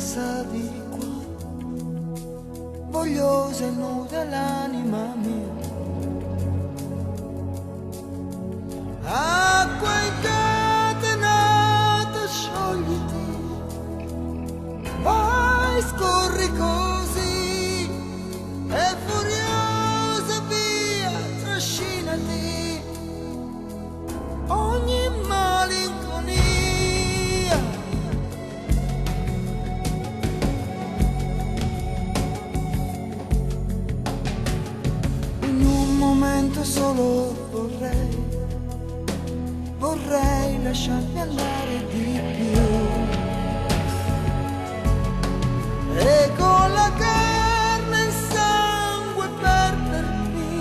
passa di qua, vogliosa e nuda l'anima mia. Acqua incatenata, sciogliti, vai, scorri così, e furiosa via, trascinati ogni malinconia. In un momento solo vorrei lasciarmi andare di più, e con la carne e sangue perdermi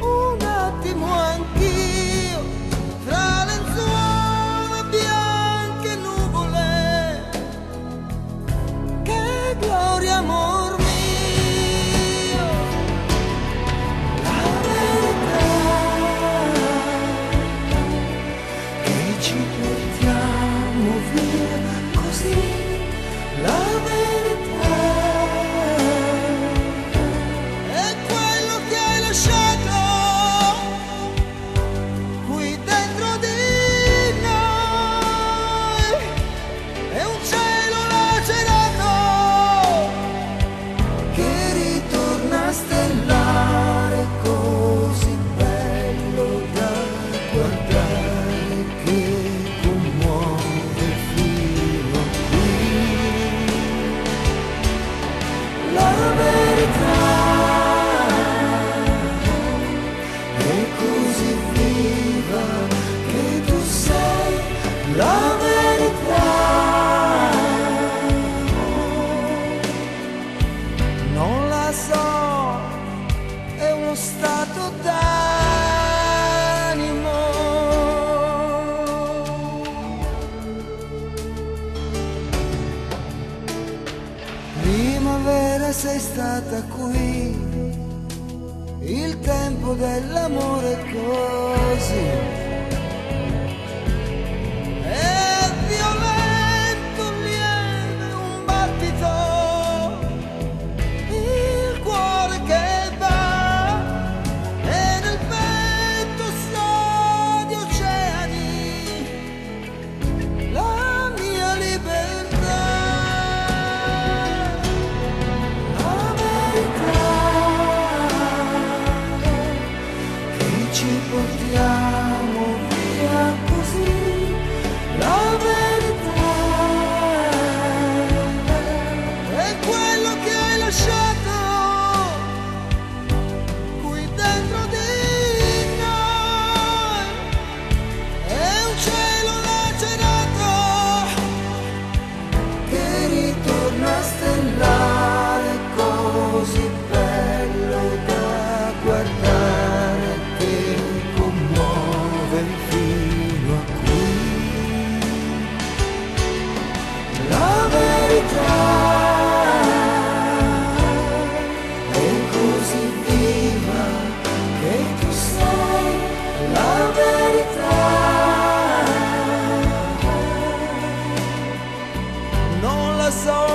un attimo anch'io, tra lenzuola bianche e nuvole. Che gloria, amor mio. Ci portiamo via così, la verità è quello che hai lasciato qui dentro di noi, è un cielo lacerato che ritorna a stellare, così bello da guardare, che commuove fino a qui. La verità è così viva che tu sei la verità. Non la so, è uno stato d'animo. Primavera, sei stata qui, il tempo dell'amore così è violento, lieve, un battito, il cuore che va, e nel petto sa di oceani la mia libertà. La verità che ci portiamo via così, la verità è quello che hai lasciato qui dentro di noi, è un cielo lacerato che ritorna a stellare, così bello da guardare, che commuove fino a qui. La verità è così viva che tu sei la verità. Non la so,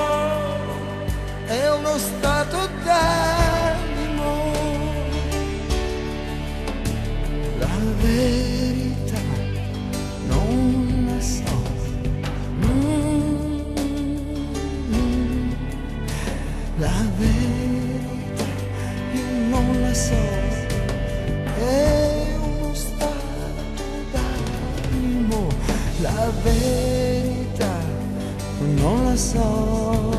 è uno stato d'animo. La verità non la so. La verità io non la so, è uno stato d'animo. La verità non la so.